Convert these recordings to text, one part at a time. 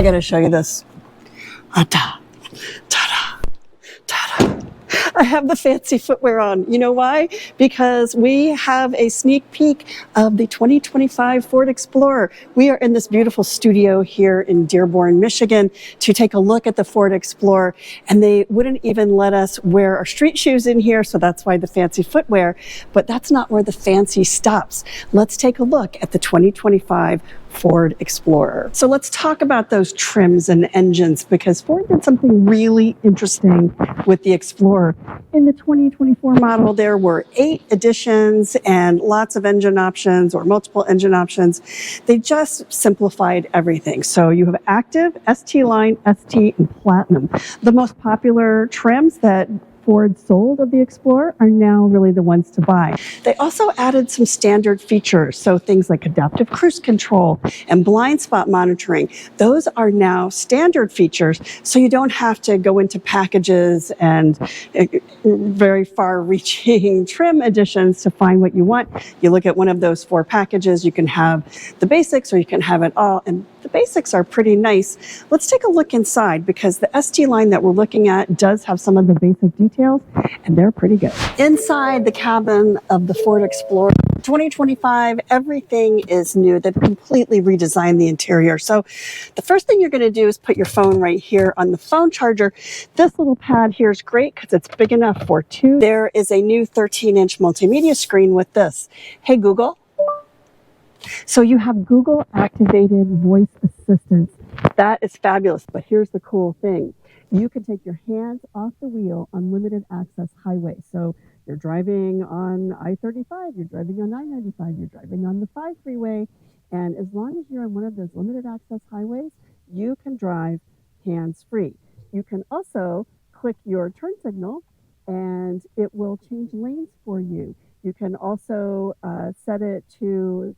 got to show you this. Ta-da, ta-da, ta-da. I have the fancy footwear on. You know why? Because we have a sneak peek of the 2025 Ford Explorer. We are in this beautiful studio here in Dearborn, Michigan to take a look at the Ford Explorer, and they wouldn't even let us wear our street shoes in here, so that's why the fancy footwear. But that's not where the fancy stops. Let's take a look at the 2025 Ford Explorer. So let's talk about those trims and engines, because Ford did something really interesting with the Explorer. In the 2024 model, there were 8 editions and lots of engine options or multiple engine options. They just simplified everything. So you have Active, ST Line, ST, and Platinum. The most popular trims that Ford sold of the Explorer are now really the ones to buy. They also added some standard features, so things like adaptive cruise control and blind spot monitoring. Those are now standard features, so you don't have to go into packages and very far-reaching trim additions to find what you want. You look at one of those 4 packages, you can have the basics or you can have it all, and the basics are pretty nice. Let's take a look inside, because the ST line that we're looking at does have some of the basic details, and they're pretty good. Inside the cabin of the Ford Explorer 2025, everything is new. They've completely redesigned the interior. So the first thing you're going to do is put your phone right here on the phone charger. This little pad here is great because it's big enough for 2. There is a new 13-inch multimedia screen with this. Hey, Google. So you have Google activated voice assistance. That is fabulous, but here's the cool thing. You can take your hands off the wheel on limited access highways. So you're driving on I-35, you're driving on I-95, you're driving on the 5 freeway, and as long as you're on one of those limited access highways, you can drive hands-free. You can also click your turn signal and it will change lanes for you. You can also set it to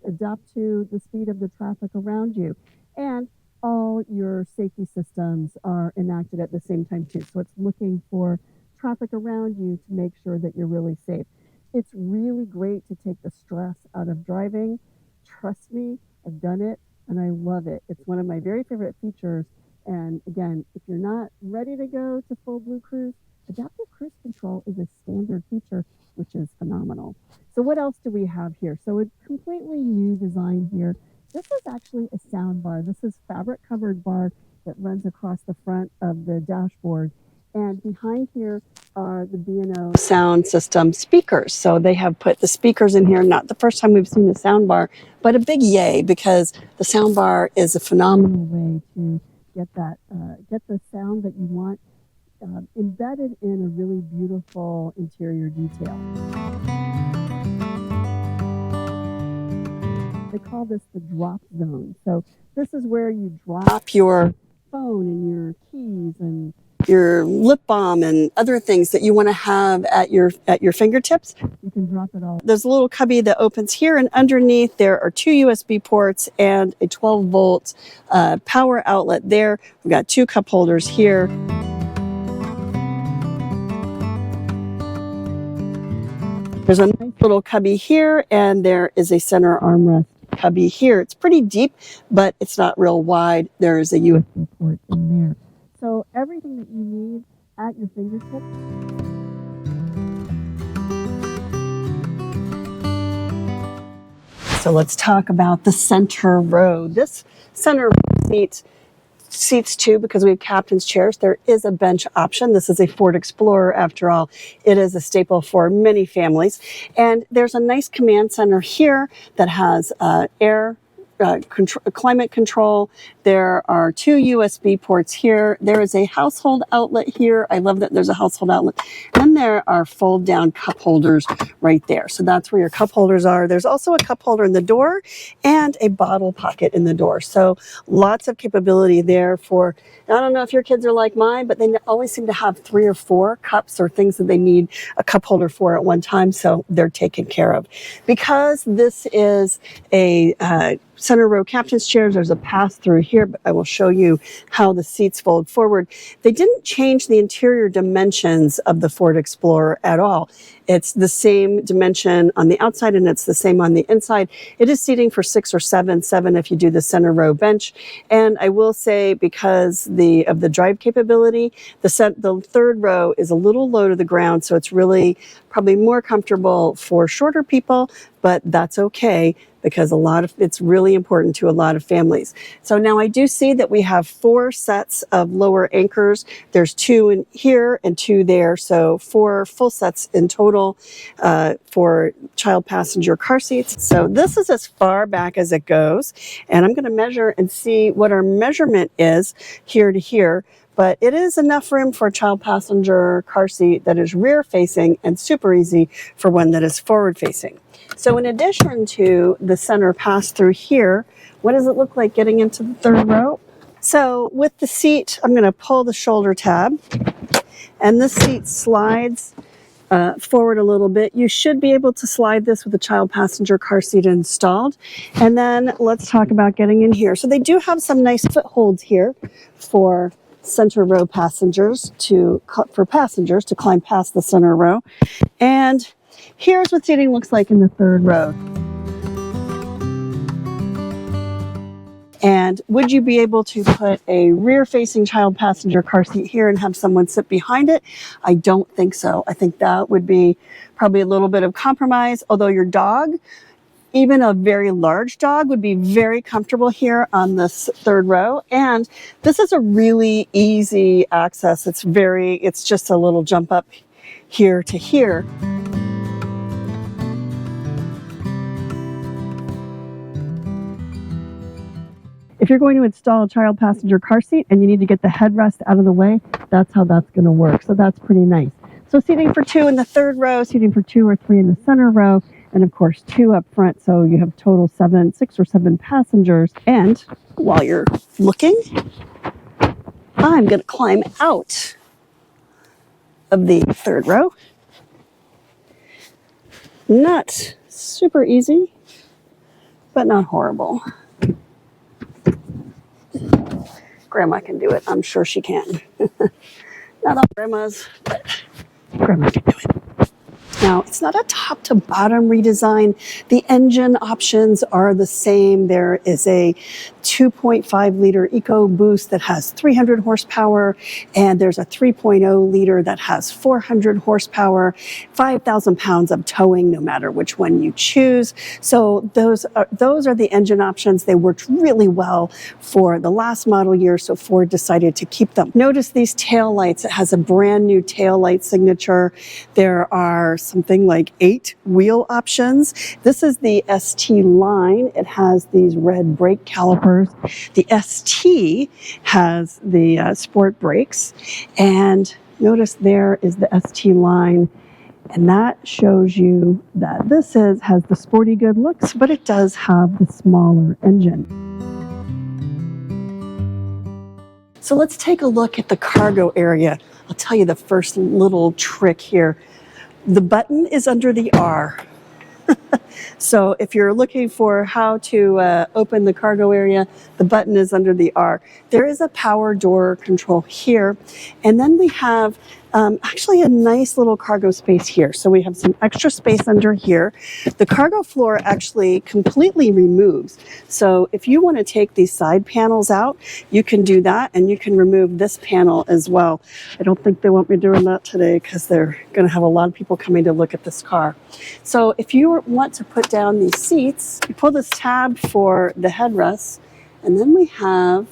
adapt to the speed of the traffic around you. And all your safety systems are enacted at the same time too. So it's looking for traffic around you to make sure that you're really safe. It's really great to take the stress out of driving. Trust me, I've done it and I love it. It's one of my very favorite features. And again, if you're not ready to go to full Blue Cruise, adaptive cruise control is a standard feature, which is phenomenal. So what else do we have here? So a completely new design here. This is actually a sound bar. This is fabric covered bar that runs across the front of the dashboard. And behind here are the B&O sound system speakers. So they have put the speakers in here. Not the first time we've seen a sound bar, but a big yay, because the sound bar is a phenomenal way to get the sound that you want embedded in a really beautiful interior detail. They call this the drop zone. So this is where you drop your phone and your keys and your lip balm and other things that you want to have at your fingertips. You can drop it all. There's a little cubby that opens here, and underneath there are 2 USB ports and a 12-volt power outlet there. We've got 2 cup holders here. There's a nice little cubby here, and there is a center armrest cubby here. It's pretty deep, but it's not real wide. There is a USB port in there. So everything that you need at your fingertips. So let's talk about the center row. This center row seats 2 because we have captain's chairs. There is a bench option. This is a Ford Explorer after all. It is a staple for many families. And there's a nice command center here that has climate control. There are 2 USB ports here. There is a household outlet here. I love that there's a household outlet. And there are fold down cup holders right there. So that's where your cup holders are. There's also a cup holder in the door and a bottle pocket in the door. So lots of capability there for, I don't know if your kids are like mine, but they always seem to have 3 or 4 cups or things that they need a cup holder for at one time. So they're taken care of. Because this is a center row captain's chairs, there's a pass through here, but I will show you how the seats fold forward. They didn't change the interior dimensions of the Ford Explorer at all. It's the same dimension on the outside and it's the same on the inside. It is seating for 6 or 7 if you do the center row bench. And I will say, because of the drive capability, the third row is a little low to the ground, so it's really probably more comfortable for shorter people, but that's okay, because it's really important to a lot of families. So now I do see that we have 4 sets of lower anchors. There's 2 in here and 2 there, so 4 full sets in total for child passenger car seats. So this is as far back as it goes, and I'm going to measure and see what our measurement is here to here. But it is enough room for a child passenger car seat that is rear facing and super easy for one that is forward facing. So in addition to the center pass through here, what does it look like getting into the third row? So with the seat, I'm going to pull the shoulder tab, and this seat slides forward a little bit. You should be able to slide this with a child passenger car seat installed. And then let's talk about getting in here. So they do have some nice footholds here for center row passengers to climb past the center row. And here's what seating looks like in the third row. And would you be able to put a rear-facing child passenger car seat here and have someone sit behind it? I don't think so. I think that would be probably a little bit of compromise, although your dog, even a very large dog, would be very comfortable here on this third row. And this is a really easy access. It's just a little jump up here to here. If you're going to install a child passenger car seat and you need to get the headrest out of the way, that's how that's going to work. So that's pretty nice. So seating for 2 in the third row, seating for 2 or 3 in the center row, and of course 2 up front, so you have total 6 or 7 passengers. And while you're looking, I'm going to climb out of the third row. Not super easy, but not horrible. Grandma can do it. I'm sure she can. Not all grandmas, but Grandma can do it. Now, it's not a top to bottom redesign. The engine options are the same. There is a 2.5 liter EcoBoost that has 300 horsepower, and there's a 3.0 liter that has 400 horsepower, 5,000 pounds of towing, no matter which one you choose. So those are the engine options. They worked really well for the last model year, so Ford decided to keep them. Notice these tail lights. It has a brand new tail light signature. There are something like 8 wheel options. This is the ST line. It has these red brake calipers. The ST has the sport brakes. And notice there is the ST line. And that shows you that this has the sporty good looks, but it does have the smaller engine. So let's take a look at the cargo area. I'll tell you the first little trick here. The button is under the R. So if you're looking for how to open the cargo area, the button is under the R. There is a power door control here. And then we have actually a nice little cargo space here. So we have some extra space under here. The cargo floor actually completely removes. So if you want to take these side panels out, you can do that, and you can remove this panel as well. I don't think they want me doing that today because they're going to have a lot of people coming to look at this car. So if you want to put down these seats, you pull this tab for the headrests, and then we have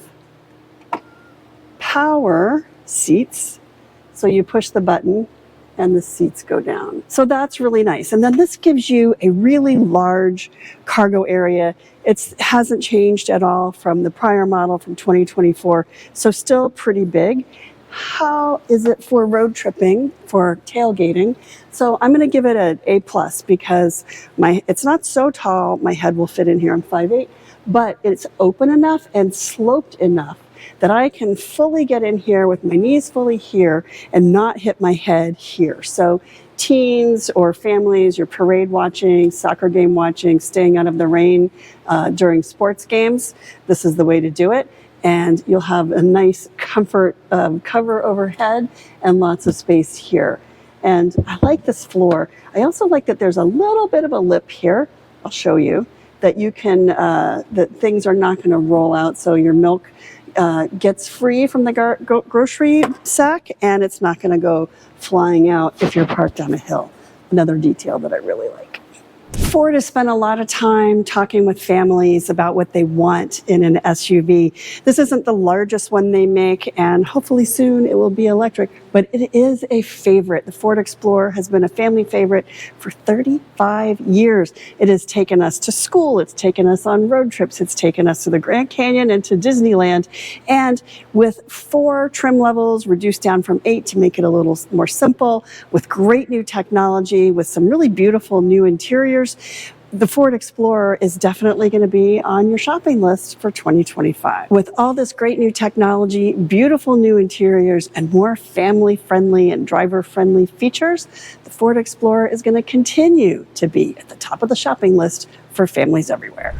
power seats. So you push the button and the seats go down. So that's really nice. And then this gives you a really large cargo area. It hasn't changed at all from the prior model from 2024. So still pretty big. How is it for road tripping, for tailgating? So I'm going to give it an A+ because it's not so tall. My head will fit in here. I'm 5'8", but it's open enough and sloped enough that I can fully get in here with my knees fully here and not hit my head here. So teens or families, you're parade watching, soccer game watching, staying out of the rain during sports games, this is the way to do it. And you'll have a nice comfort cover overhead and lots of space here. And I like this floor. I also like that there's a little bit of a lip here. I'll show you that you can, that things are not going to roll out, so your milk gets free from the grocery sack, and it's not going to go flying out if you're parked on a hill. Another detail that I really like. Ford has spent a lot of time talking with families about what they want in an SUV. This isn't the largest one they make, and hopefully soon it will be electric, but it is a favorite. The Ford Explorer has been a family favorite for 35 years. It has taken us to school, it's taken us on road trips, it's taken us to the Grand Canyon and to Disneyland, and with 4 trim levels reduced down from 8 to make it a little more simple, with great new technology, with some really beautiful new interiors, the Ford Explorer is definitely going to be on your shopping list for 2025. With all this great new technology, beautiful new interiors, and more family-friendly and driver-friendly features, the Ford Explorer is going to continue to be at the top of the shopping list for families everywhere.